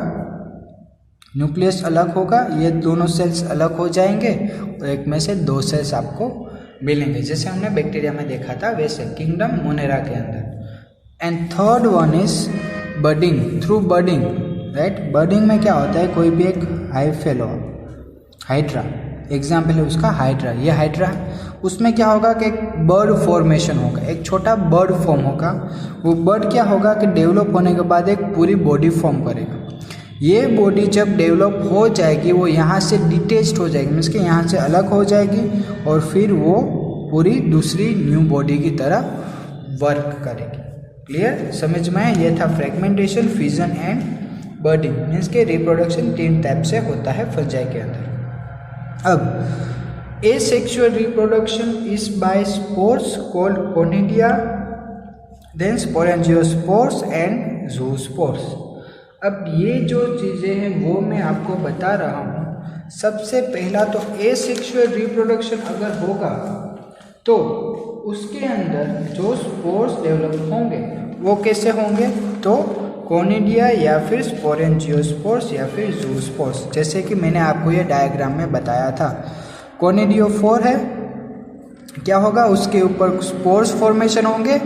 न्यूक्लियस अलग होगा, ये दोनों सेल्स अलग हो जाएंगे और एक में से 2 सेल्स आपको मिलेंगे, जैसे हमने बैक्टीरिया में देखा था वैसे किंगडम मोनेरा के अंदर। And third one is budding, through budding, right? Budding में क्या होता है, कोई भी एक हाइफेलो हाइड्रा, एग्जाम्पल है उसका हाइड्रा, ये हाइड्रा, उसमें क्या होगा कि एक बर्ड फॉर्मेशन होगा, एक छोटा बर्ड फॉर्म होगा। वो बर्ड क्या होगा कि डेवलप होने के बाद एक पूरी बॉडी फॉर्म करेगा। ये बॉडी जब डेवलप हो जाएगी वो यहाँ से डिटेच्ड हो जाएगी, मीन्स कि यहाँ से अलग हो जाएगी और फिर वो पूरी दूसरी न्यू बॉडी की तरह वर्क करेगी। क्लियर? समझ में आया? ये था fragmentation, fission and budding. Means के रिप्रोडक्शन 3 टाइप से होता है फंजाई के अंदर। अब asexual reproduction is by spores called conidia, then sporangiospores and zoospores. अब ये जो चीज़ें हैं वो मैं आपको बता रहा हूँ। सबसे पहला तो एसेक्सुअल रिप्रोडक्शन अगर होगा तो उसके अंदर जो स्पोर्स डेवलप होंगे वो कैसे होंगे, तो कोनिडिया या फिर स्पोरेंजियोस्पोर्स या फिर ज़ूस्पोर्स, जैसे कि मैंने आपको ये डायग्राम में बताया था। कोनिडियोफोर है, क्या होगा, उसके ऊपर स्पोर्स फॉर्मेशन होंगे।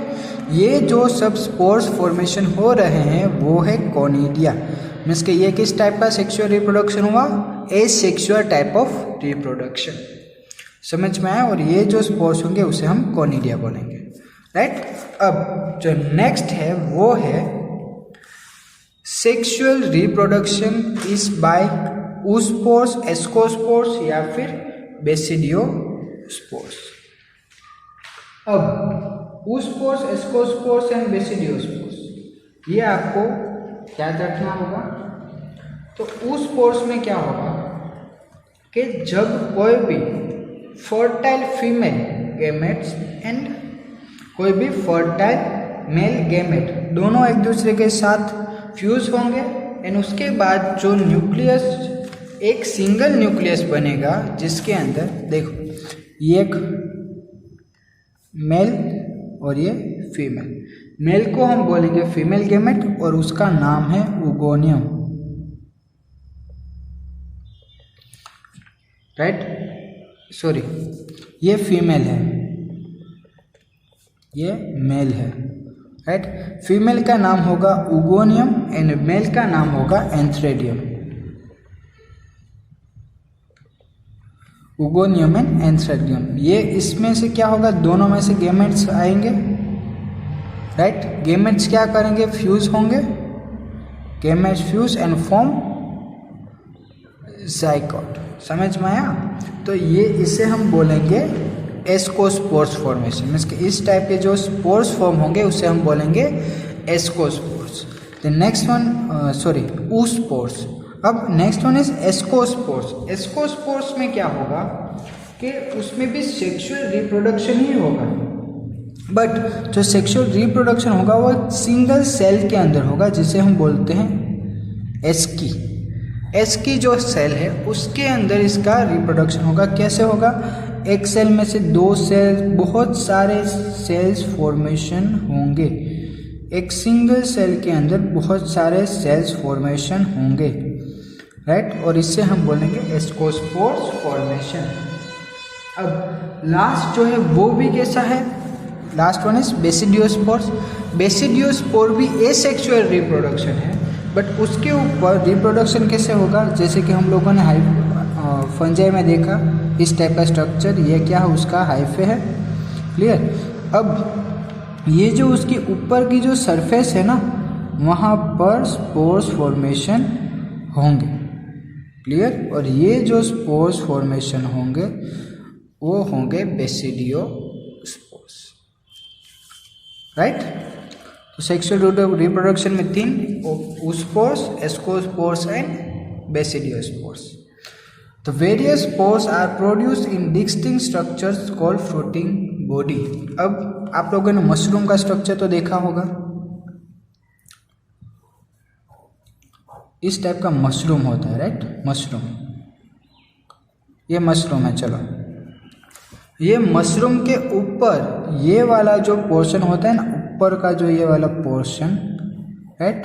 ये जो सब स्पोर्स फॉर्मेशन हो रहे हैं वो है कोनिडिया, मीन्स कि ये किस टाइप का सेक्सुअल रिप्रोडक्शन हुआ, एसेक्सुअल टाइप ऑफ रिप्रोडक्शन। समझ में आया? और ये जो स्पोर्स होंगे उसे हम कोनिडिया बोलेंगे, राइट? अब जो नेक्स्ट है वो है sexual reproduction is bye oospores, ascospores या फिर बेसिडियोस्पोर्स। अब oospores, एस्कोस्पोर्स एंड बेसिडियोस्पोर्स ये आपको याद रखना होगा। तो oospores में क्या होगा कि जब कोई भी फर्टाइल फीमेल गैमेट्स एंड कोई भी फर्टाइल मेल गैमेट दोनों एक दूसरे के साथ फ्यूज होंगे एंड उसके बाद जो न्यूक्लियस, एक सिंगल न्यूक्लियस बनेगा जिसके अंदर देखो ये एक मेल और ये फीमेल। मेल को हम बोलेंगे फीमेल गैमेट और उसका नाम है ओगोनियम, राइट? सॉरी, ये फीमेल है, ये मेल है, राइट? फीमेल का नाम होगा ओगोनियम एंड मेल का नाम होगा एंथ्रेडियम। ओगोनियम एंड एंथ्रेडियम, ये इसमें से क्या होगा, दोनों में से गैमेट्स आएंगे, राइट? गैमेट्स क्या करेंगे, फ्यूज होंगे, gametes fuse and form zygote. समझ में आया? तो ये इसे हम बोलेंगे एस्कोस्पोर्स फॉर्मेशन, मीन्स कि इस टाइप के जो स्पोर्स फॉर्म होंगे उसे हम बोलेंगे ascospores. The next one oospores। अब next one is ascospores. Ascospores में क्या होगा कि उसमें भी सेक्सुअल रिप्रोडक्शन ही होगा, बट जो सेक्सुअल रिप्रोडक्शन होगा वो सिंगल सेल के अंदर होगा, जिसे हम बोलते हैं एस्की। एस्की जो सेल है उसके अंदर इसका रिप्रोडक्शन होगा। कैसे होगा? एक सेल में से दो सेल, बहुत सारे सेल्स फॉर्मेशन होंगे। एक सिंगल सेल के अंदर बहुत सारे सेल्स फॉर्मेशन होंगे, राइट। और इससे हम बोलेंगे एस्कोस्पोर्स फॉर्मेशन। अब लास्ट जो है वो भी कैसा है? Last one is basidiospores. Basidiospore भी एसेक्सुअल रिप्रोडक्शन है, बट उसके ऊपर रिप्रोडक्शन कैसे होगा? जैसे कि हम लोगों ने फंजाई में देखा, इस टाइप का स्ट्रक्चर, ये क्या है? उसका हाइफे है। क्लियर। अब ये जो उसकी ऊपर की जो सरफेस है ना, वहाँ पर स्पोर्स फॉर्मेशन होंगे। क्लियर। और ये जो स्पोर्स फॉर्मेशन होंगे वो होंगे बेसिडियोस्पोर्स, राइट। तो सेक्सुअल रिप्रोडक्शन में 3, oospores, ascospores and basidiospores. The various spores are produced in distinct structures called fruiting body। अब आप लोगों ने मशरूम का स्ट्रक्चर तो देखा होगा, इस टाइप का मशरूम होता है, राइट। मशरूम, ये मशरूम है। चलो, ये मशरूम के ऊपर ये वाला जो पोर्शन होता है ना, ऊपर का जो ये वाला पोर्शन, राइट,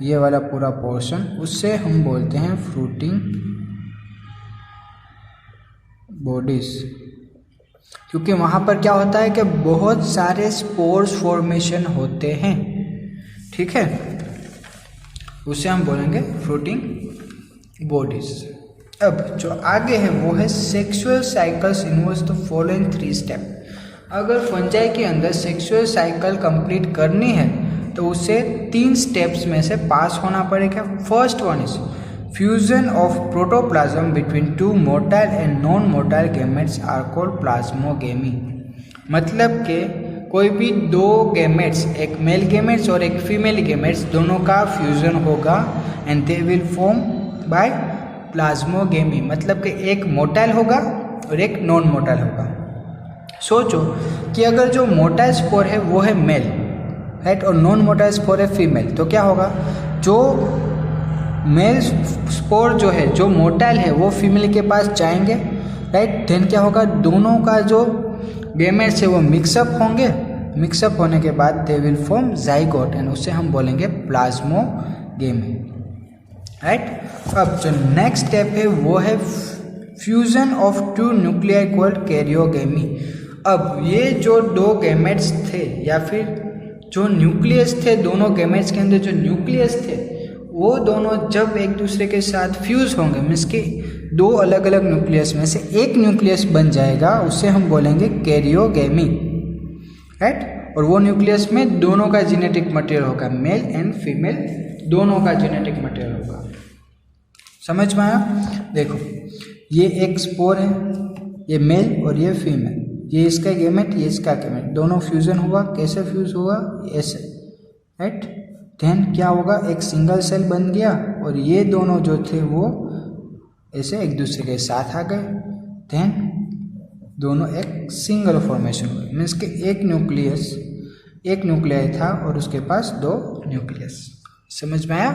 ये वाला पूरा पोर्शन, उससे हम बोलते हैं फ्रूटिंग बॉडीज। क्योंकि वहाँ पर क्या होता है कि बहुत सारे स्पोर्स फॉर्मेशन होते हैं, ठीक है, उसे हम बोलेंगे फ्रूटिंग बॉडीज। अब जो आगे है वो है sexual cycles involves the following 3 step. अगर फंजाई के अंदर सेक्सुअल साइकिल कंप्लीट करनी है तो उसे 3 स्टेप्स में से पास होना पड़ेगा। First one is fusion of protoplasm between 2 motile and non motile gametes are called plasmogamy. मतलब कि कोई भी 2 गैमेट्स, एक मेल गैमेट्स और एक फीमेल गैमेट्स, दोनों का फ्यूजन होगा and they will form by plasmogamy. मतलब कि एक मोटाइल होगा और एक नॉन मोटाइल होगा। सोचो कि अगर जो मोटाइल स्पोर है वो है मेल, राइट, और नॉन मोटाइल स्पोर है फीमेल, तो क्या होगा? जो मेल स्पोर जो है, जो मोटाइल है, वो फीमेल के पास जाएंगे, राइट। देन क्या होगा? दोनों का जो गैमेट्स है वो मिक्सअप होंगे। मिक्सअप होने के बाद दे विल फॉर्म जाइगोट एंड उसे हम बोलेंगे प्लाज्मोगेमी, राइट। अब जो नेक्स्ट स्टेप है वो है fusion of 2 nuclei called karyogamy. अब ये जो 2 गैमेट्स थे या फिर जो न्यूक्लियस थे, दोनों गैमेट्स के अंदर जो न्यूक्लियस थे, वो दोनों जब एक दूसरे के साथ फ्यूज होंगे, मीन्स कि 2 अलग अलग न्यूक्लियस में से एक न्यूक्लियस बन जाएगा, उसे हम बोलेंगे कैरियोगेमी, राइट। और वो न्यूक्लियस में दोनों का जेनेटिक मटेरियल होगा, मेल एंड फीमेल दोनों का जेनेटिक मटेरियल होगा। समझ में आया? देखो, ये एक स्पोर है, ये मेल और ये फीमेल, ये इसका गैमेट, ये इसका गैमेट, दोनों फ्यूजन हुआ। कैसे फ्यूज हुआ? ऐसे, राइट। देन क्या होगा? एक सिंगल सेल बन गया और ये दोनों जो थे वो ऐसे एक दूसरे के साथ आ गए। देन दोनों एक सिंगल फॉर्मेशन हुए, मीन्स कि एक न्यूक्लियाई था और उसके पास 2 न्यूक्लियस। समझ में आया?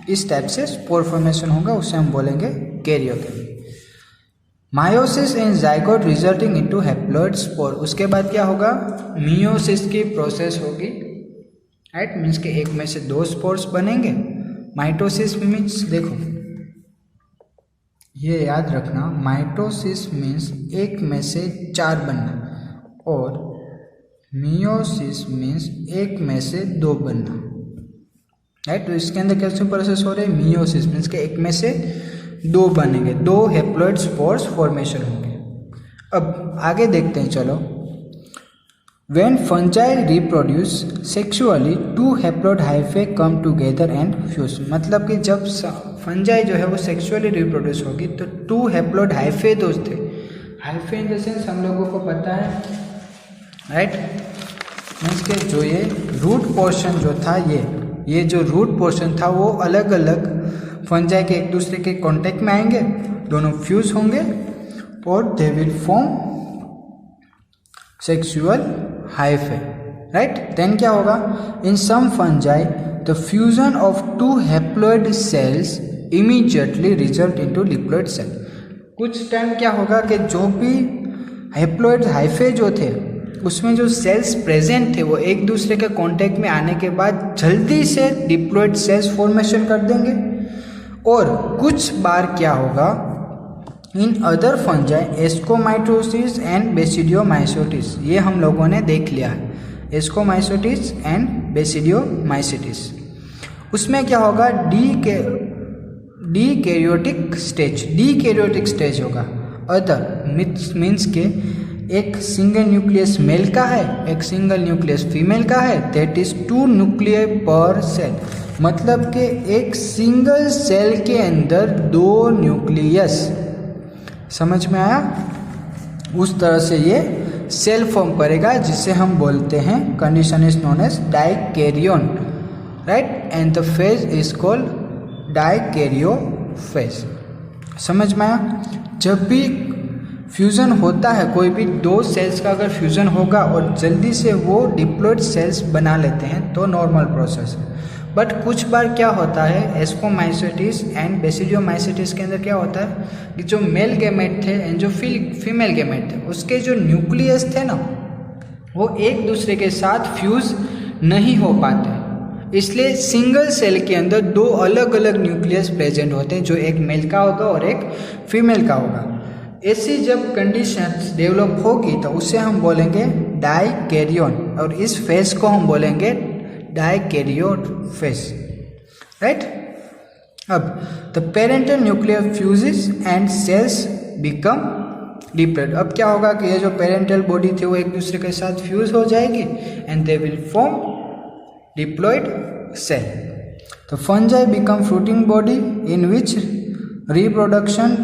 इस टाइप से स्पोर फॉर्मेशन होगा, उसे हम बोलेंगे karyogamy. Meiosis and zygote resulting into haploid spore. उसके बाद क्या होगा? मियोसिस की प्रोसेस होगी, राइट, मीन्स कि एक में से 2 स्पोर्स बनेंगे। माइटोसिस मीन्स, देखो ये याद रखना, माइटोसिस मीन्स एक में से 4 बनना और मियोसिस मीन्स एक में से 2 बनना, राइट। तो इसके अंदर कैसे प्रोसेस हो रहे हैं? मियोसिस मीन्स के एक में से 2 बनेंगे, 2 हैप्लॉइड स्पोर्स फॉर्मेशन होंगे। अब आगे देखते हैं, चलो। When fungi reproduce sexually, 2 haploid hyphae come together and fuse। मतलब कि जब फंजाई जो है वो सेक्सुअली रिप्रोड्यूस होगी तो 2 हैप्लॉइड हाइफे दोस्त थे। हाइफे इन द सेंस हम लोगों को पता है, राइट, मीन्स के जो ये रूट पोर्शन जो था, ये जो रूट पोर्शन था वो अलग अलग फंजाई के एक दूसरे के कांटेक्ट में आएंगे, दोनों फ्यूज होंगे और they will form sexual hyphae, right. Then क्या होगा, in some fungi the fusion of two haploid cells immediately result into diploid cell. कुछ टाइम क्या होगा कि जो भी हैप्लॉइड हाइफे जो थे उसमें जो सेल्स प्रेजेंट थे वो एक दूसरे के कांटेक्ट में आने के बाद जल्दी से डिप्लॉइड सेल्स फॉर्मेशन कर देंगे। और कुछ बार क्या होगा, in other fungi ascomycetes and basidiomycetes, ये हम लोगों ने देख लिया है, एस्कोमाइसिटिस एंड बेसिडियोमाइसिटिस। उसमें क्या होगा, डी कैरियोटिक स्टेज होगा। अदर मीन्स के एक सिंगल न्यूक्लियस मेल का है, एक सिंगल न्यूक्लियस फीमेल का है, दैट इज 2 न्यूक्लियर पर सेल, मतलब कि एक सिंगल सेल के अंदर 2 न्यूक्लियस, समझ में आया। उस तरह से ये सेल फॉर्म करेगा जिसे हम बोलते हैं, condition is known as dikaryon, right, and the phase is called dikaryophase. समझ में आया। जब भी फ्यूज़न होता है, कोई भी 2 सेल्स का अगर फ्यूज़न होगा और जल्दी से वो डिप्लॉइड सेल्स बना लेते हैं तो नॉर्मल प्रोसेस है। बट कुछ बार क्या होता है, एस्कोमाइसिटिस एंड बेसिडियोमाइसिटिस के अंदर क्या होता है कि जो मेल गैमेट थे एंड जो फीमेल गैमेट थे उसके जो न्यूक्लियस थे ना वो एक दूसरे के साथ फ्यूज़ नहीं हो पाते, इसलिए सिंगल सेल के अंदर 2 अलग अलग न्यूक्लियस प्रेजेंट होते हैं, जो एक मेल का होगा और एक फीमेल का होगा। ऐसी जब कंडीशंस डेवलप होगी तो उसे हम बोलेंगे डाइकैरियोन, और इस फेज को हम बोलेंगे डाइकैरियोफेज, राइट। अब the parental nuclear fuses and sales become diploid. अब क्या होगा कि ये जो पेरेंटल बॉडी थी वो एक दूसरे के साथ फ्यूज हो जाएगी and they will form diploid cell. तो fungi become fruiting body in which reproduction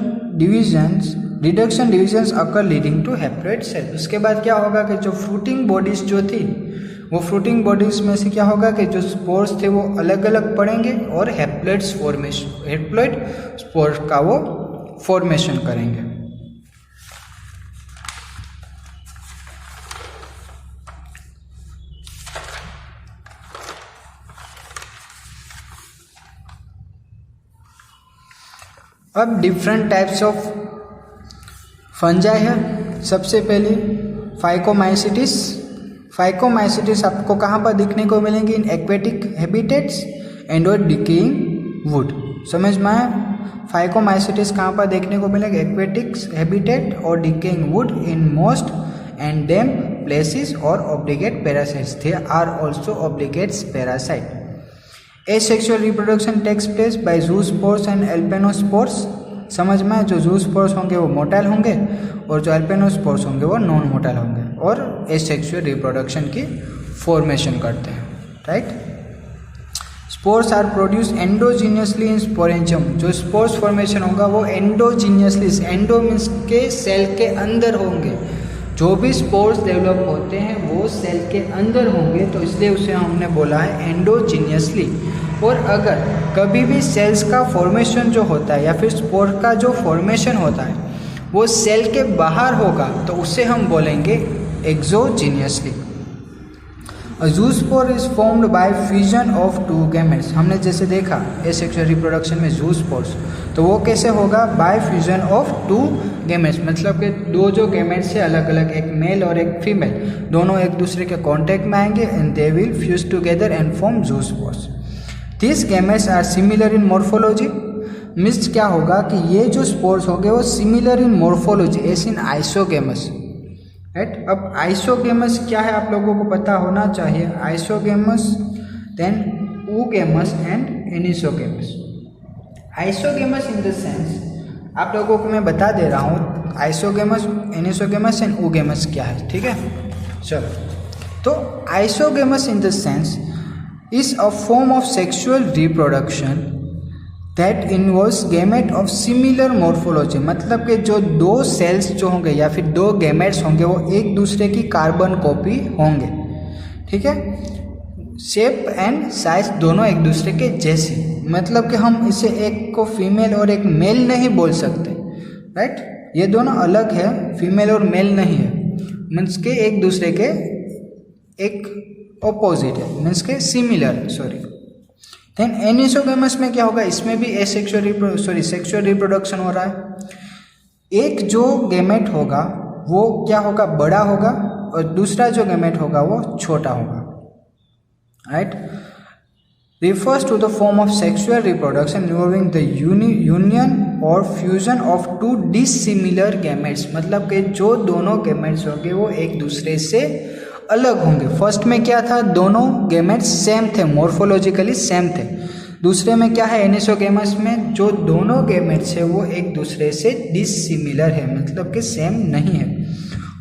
divisions occur leading to haploid cell. उसके बाद क्या होगा कि जो फ्रूटिंग बॉडीज जो थी वो फ्रूटिंग बॉडीज में से क्या होगा कि जो स्पोर्स थे वो अलग अलग पड़ेंगे और हैप्लॉइड स्पोर का वो फॉर्मेशन करेंगे। अब डिफरेंट टाइप्स ऑफ फंजाई है। सबसे पहले फाइकोमाइसिटिस आपको कहाँ पर दिखने को मिलेंगे, इन एक्वेटिक हैबिटेट्स एंड और डिकेइंग वुड। समझ में आया। फाइकोमाइसिटिस कहाँ पर देखने को मिलेंगे, एक्वेटिक हैबिटेट और decaying wood in moist and damp places और obligate parasites, they are also obligates parasite. Asexual reproduction takes place by zoospores and elpanospores। समझ में, जो जूस्पोर्स होंगे वो मोटाइल होंगे और जो एल्पेनोस्पोर्स होंगे वो नॉन मोटाइल होंगे और एसेक्सुअल रिप्रोडक्शन की फॉर्मेशन करते हैं, right. Spores are produce endogenously in sporangium. जो स्पोर्स फॉर्मेशन होगा वो एंडोजीनियसली, एंडो मीन्स के सेल के अंदर होंगे। जो भी स्पोर्स डेवलप होते हैं वो सेल के अंदर होंगे, तो इसलिए उसे हमने बोला है एंडोजीनियसली। और अगर कभी भी सेल्स का फॉर्मेशन जो होता है या फिर स्पोर का जो फॉर्मेशन होता है वो सेल के बाहर होगा तो उसे हम बोलेंगे एक्सोजीनियसली। A zoospore is formed by fusion of two gametes। हमने जैसे देखा एसेक्सुअल रिप्रोडक्शन में जूस्पोर्स, तो वो कैसे होगा, बाय फ्यूजन ऑफ 2 गैमेट्स, मतलब कि 2 जो गैमेट्स से अलग अलग, एक मेल और एक फीमेल, दोनों एक दूसरे के कांटेक्ट में आएंगे and they will fuse together and form zoospores. This gametes are similar in morphology. Means क्या होगा कि ये जो स्पोर्स होंगे वो similar in morphology as in isogamous, right. अब आइसोगेमस क्या है आप लोगों को पता होना चाहिए। Isogamous, then oogamous and anisogamous. Isogamous in the sense, आप लोगों को मैं बता दे रहा हूँ आइसोगेमस, एनिसोगेमस एंड oogamous क्या है, ठीक है। चलो, तो isogamous in the sense is a form of sexual reproduction that involves gamete of similar morphology. मतलब कि जो 2 सेल्स जो होंगे या फिर 2 गैमेट्स होंगे वो एक दूसरे की कार्बन कॉपी होंगे, ठीक है। शेप एंड साइज दोनों एक दूसरे के जैसे, मतलब कि हम इसे एक को फीमेल और एक मेल नहीं बोल सकते, राइट। ये दोनों अलग है, फीमेल और मेल नहीं है, मीन्स के एक दूसरे के एक ऑपोजिट है, मीन्स के सिमिलर, सॉरी। देन एनिसोगेमस में क्या होगा, इसमें भी सेक्सुअल रिप्रोडक्शन हो रहा है। एक जो गैमेट होगा वो क्या होगा, बड़ा होगा, और दूसरा जो गैमेट होगा वो छोटा होगा, right. refers to the form of sexual reproduction involving the union or fusion of two dissimilar gametes, मतलब कि जो दोनों gametes होंगे वो एक दूसरे से अलग होंगे। फर्स्ट में क्या था, दोनों gametes सेम थे, मॉर्फोलॉजिकली सेम थे। दूसरे में क्या है, एनिसोगेमस में जो दोनों gametes है वो एक दूसरे से डिसिमिलर है, मतलब कि सेम नहीं है।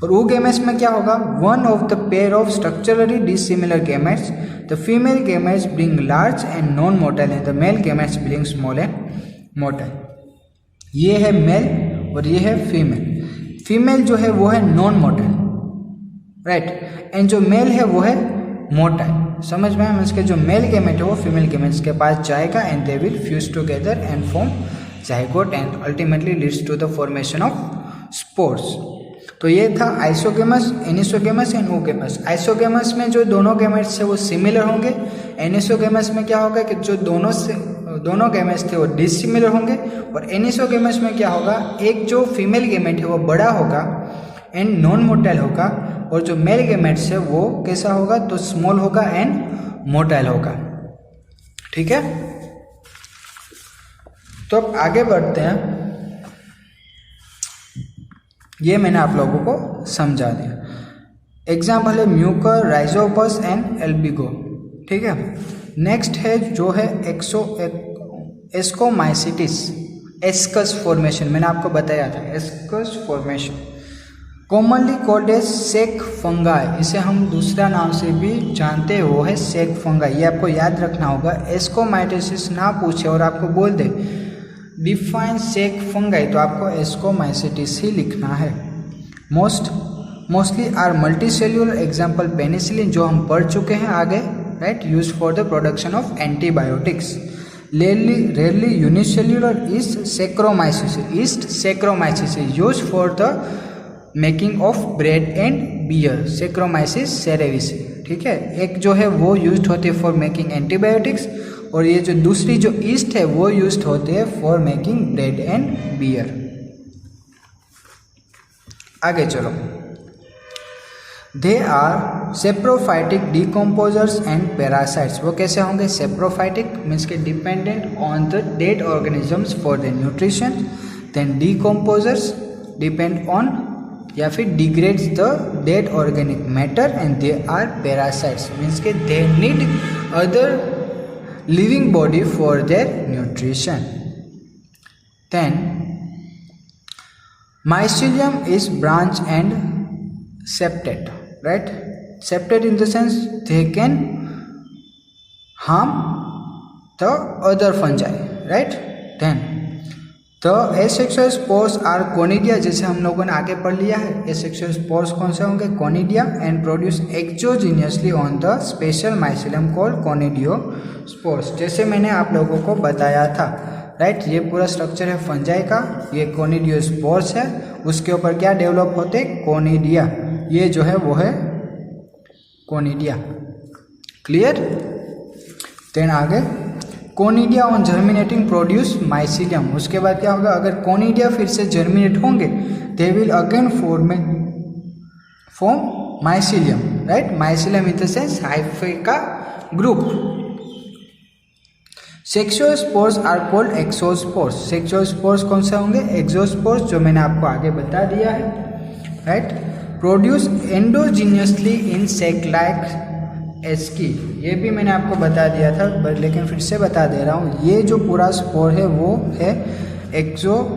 और oogamous में क्या होगा, one of the pair of structurally dissimilar gametes, the female gametes bring large and non-motile and the male gametes bring small and motile। ये है मेल और ये है फीमेल। फीमेल जो है वो है नॉन मोटाइल, राइट, एंड जो मेल है वो है मोटाइल। समझ में आया, इसके जो मेल गैमेट है वो फीमेल गैमेट्स के पास जाएगा and they will fuse together and form zygote and ultimately leads to the formation of spores. तो ये था isogamous, anisogamous and oogamous। Isogamous में जो दोनों गैमेट्स है वो सिमिलर होंगे। एनिसोगेमस में क्या होगा कि जो दोनों गैमेट्स थे वो डिसिमिलर होंगे। और एनिसोगेमस में क्या होगा, एक जो फीमेल गैमेट है वो बड़ा होगा एंड नॉन मोटाइल होगा, और जो मेल गैमेट्स है वो कैसा होगा, तो स्मॉल होगा एंड मोटाइल होगा। ठीक है, तो अब आगे बढ़ते हैं। ये मैंने आप लोगों को समझा दिया। एग्जाम्पल है म्यूकर, राइजोपस एंड एल्बिगो। ठीक है, नेक्स्ट है जो है एस्कोमाइसिटिस, एस्कस फॉर्मेशन। मैंने आपको बताया था ascus formation, commonly called as sac fungi. इसे हम दूसरा नाम से भी जानते हैं, वो है सेक फंगाई। ये आपको याद रखना होगा। एस्कोमाइटिस ना पूछे और आपको बोल दे डिफाइन सेक फंगाई, तो आपको एस्कोमाइसिटिस ही लिखना है। Mostly are multicellular, example penicillin जो हम पढ़ चुके हैं आगे, right, use for the production of antibiotics. Rarely unicellular is Saccharomyces, yeast Saccharomyces use for the making of bread and beer, Saccharomyces cerevisiae. ठीक है, एक जो है वो यूज होते हैं फॉर मेकिंग एंटीबायोटिक्स, और ये जो दूसरी जो ईस्ट है वो यूज होते हैं for making bread and beer. आगे चलो। They are saprophytic decomposers and parasites. वो कैसे होंगे, सेप्रोफाइटिक मीन्स के dependent on the dead organisms for the nutrition, then decomposers depend on या फिर degrades the dead organic matter, and they are parasites means के they need other living body for their nutrition. Then mycelium is branch and septate, right? Septate in the sense they can harm the other fungi, right? Then the asexual spores are conidia, जैसे हम लोगों ने आगे पढ़ लिया है। asexual spores कौन से होंगे, conidia, and produce exogenously on the special mycelium called conidiospores, जैसे मैंने आप लोगों को बताया था, राइट। ये पूरा स्ट्रक्चर है फंजाई का, ये कोनिडियोस्पोर्स है, उसके ऊपर क्या डेवलप होते, कोनिडिया। ये जो है वो है कोनिडिया। क्लियर। देन आगे conidia on germinating produce mycelium. उसके बाद क्या होगा, अगर कोनिडिया फिर से जर्मिनेट होंगे they will again form mycelium, right. Mycelium in the sense hyphae का ग्रुप। Sexual spores are called ascospores. Sexual spores कौन से होंगे, एक्सोस्पोर्स, जो मैंने आपको आगे बता दिया है, राइट। प्रोड्यूस एंडोजीनियसली इन सेक लाइक एस्की, ये भी मैंने आपको बता दिया था, लेकिन फिर से बता दे रहा हूँ। ये जो पूरा स्पोर है वो है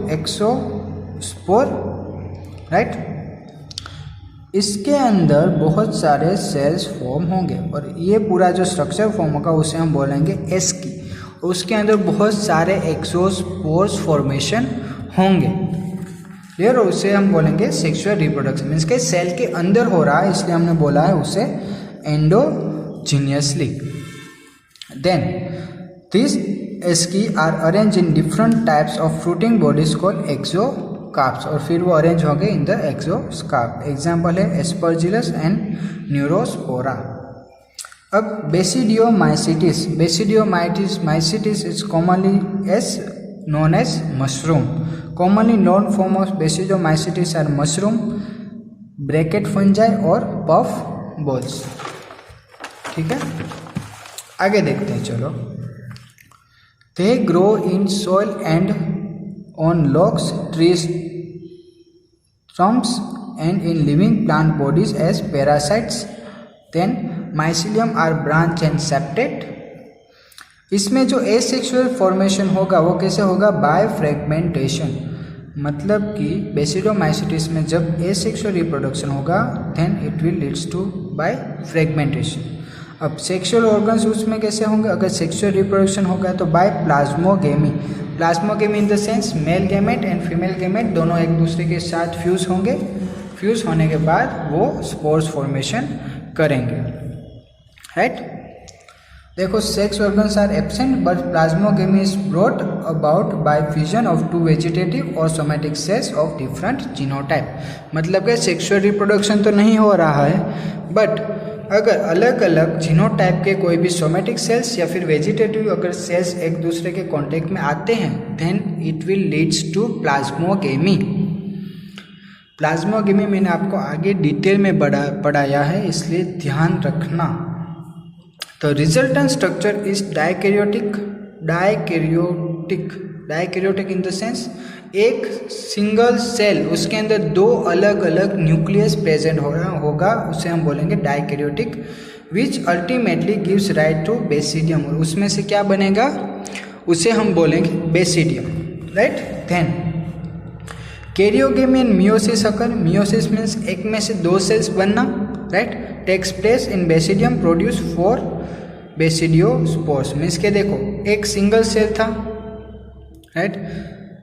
एक्सोस्पोर, राइट। इसके अंदर बहुत सारे सेल्स फॉर्म होंगे और ये पूरा जो स्ट्रक्चर फॉर्म होगा उसे हम बोलेंगे एस्की। उसके अंदर बहुत सारे एक्सोस्पोर्स फॉर्मेशन होंगे, क्लियर। उसे हम बोलेंगे सेक्सुअल रिप्रोडक्शन, मीन्स के सेल के अंदर हो रहा है, इसलिए हमने बोला है उसे endogenously. Then this asci are arrange in different types of fruiting bodies called ascocarps, और फिर वो अरेंज हो गए इन द एक्सोकार्प। एग्जाम्पल है एस्परजिलस एंड न्यूरोस्पोरा। अब basidiomycetes, basidiomycetes is commonly as known as mushroom. Commonly known form of basidiomycetes are mushroom, bracket fungi और puff balls। ठीक है, आगे देखते हैं। चलो, they grow in soil and on logs, trees, stumps and in living plant bodies as parasites. Then mycelium are branched and septate। इसमें जो asexual formation होगा वो कैसे होगा? By fragmentation. मतलब कि बेसिडियोमाइसिटिस में जब एसेक्सुअल रिप्रोडक्शन होगा then it will leads to by fragmentation. अब सेक्सुअल ऑर्गन्स उसमें कैसे होंगे? अगर सेक्सुअल रिप्रोडक्शन होगा तो by plasmogamy. Plasmogamy in the sense male gamete and female gamete दोनों एक दूसरे के साथ फ्यूज होंगे। फ्यूज होने के बाद वो स्पोर्स फॉर्मेशन करेंगे, राइट। देखो, sex organs are absent but plasmogamy is brought about by fusion of two vegetative और somatic cells of different genotype. मतलब कि सेक्सुअल रिप्रोडक्शन तो नहीं हो रहा है, बट अगर अलग अलग जीनोटाइप के कोई भी सोमेटिक सेल्स या फिर वेजिटेटिव अगर सेल्स एक दूसरे के कांटेक्ट में आते हैं then it will leads to plasmogamy. Plasmogamy मैंने आपको आगे डिटेल में पढ़ाया है, इसलिए ध्यान रखना। तो resultant structure is dikaryotic in the sense एक सिंगल सेल, उसके अंदर दो अलग अलग न्यूक्लियस प्रेजेंट होगा, उसे हम बोलेंगे dikaryotic, which ultimately gives right to basidium. और उसमें से क्या बनेगा? उसे हम बोलेंगे basidium, right. Then karyogamy and meiosis occur. Meiosis means एक में से दो सेल्स बनना, right. Takes place in basidium produce 4 basidiospores. Means के देखो, एक सिंगल सेल था, राइट।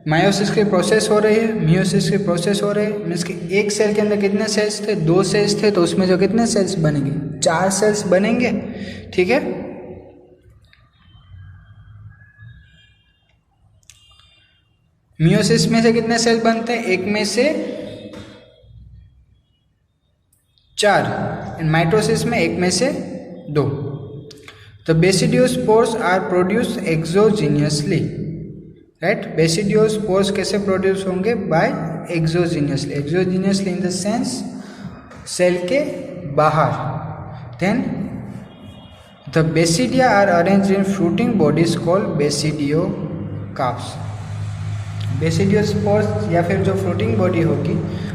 मायोसिस की प्रोसेस हो रही है, मियोसिस की प्रोसेस हो रही है। मीन्स कि एक सेल के अंदर कितने सेल्स थे? 2 सेल्स थे, तो उसमें जो कितने सेल्स बनेंगे? 4 सेल्स बनेंगे, ठीक है। मियोसिस में से कितने सेल बनते हैं? एक में से 4, एंड माइटोसिस में एक में से 2। तो basidiospores are produce exogenously, right. Basidiospores कैसे प्रोड्यूस होंगे? By exogenously. Exogenously in the sense cell के बाहर। Then the basidia are arranged in fruiting bodies called basidiocarps. Basidiospores या फिर जो फ्रूटिंग बॉडी होगी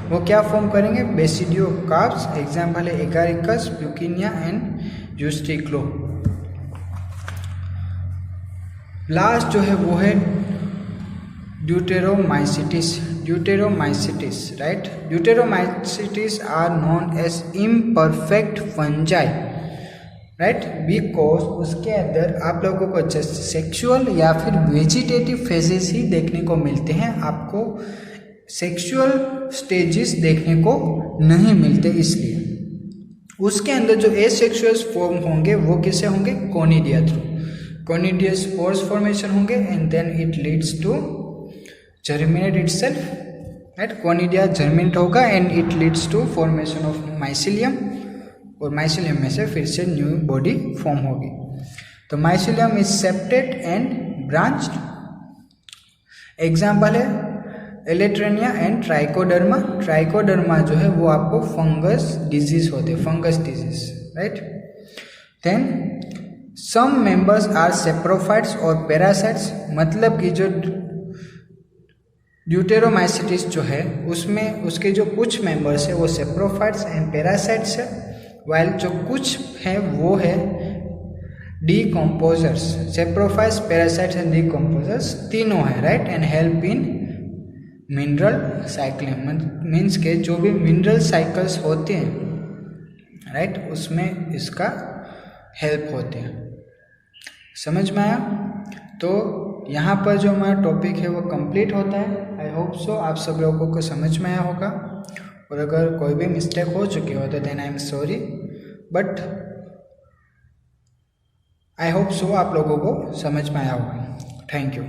वो क्या फॉर्म करेंगे? बेसिडियोकार्प्स। एग्जाम्पल है Agaricus, Puccinia and Ustilago. Last जो है वो है deuteromycetes. Right. Deuteromycetes are known as imperfect fungi, right, because उसके अंदर आप लोगों को जस्ट सेक्सुअल या फिर वेजिटेटिव फेजेस ही देखने को मिलते हैं, आपको सेक्सुअल स्टेजेस देखने को नहीं मिलते। इसलिए उसके अंदर जो एसेक्सुअल फॉर्म होंगे वो किसे होंगे? Conidia through. Conidia spores formation होंगे and then it leads to germinate itself, right. Conidia germinate होगा and it leads to formation of mycelium, और माइसिलियम में से फिर से न्यू बॉडी फॉर्म होगी। तो mycelium is septate and branched. Example है एलेट्रेनिया एंड ट्राइकोडर्मा। ट्राइकोडर्मा जो है वो आपको फंगस डिजीज होते हैं, fungus disease, right. Then some members are saprophytes और पैरासाइट्स। मतलब कि जो ड्यूटेरोमाइसिटिस जो है उसमें उसके जो कुछ मेंबर्स है वो सेप्रोफाइट्स एंड पैरासाइट्स है, वाइल जो कुछ है वो है decomposers. Saprophytes, parasites and decomposers तीनों है, right, and help in mineral cycling. Means के जो भी मिनरल साइकिल्स होते हैं, राइट, उसमें इसका हेल्प होते हैं। समझ में आया? तो यहाँ पर जो हमारा टॉपिक है वो कंप्लीट होता है। आई होप सो आप सब लोगों को समझ में आया होगा, और अगर कोई भी मिस्टेक हो चुकी हो तो then I am sorry, but I hope so आप लोगों को समझ में आया होगा। Thank you.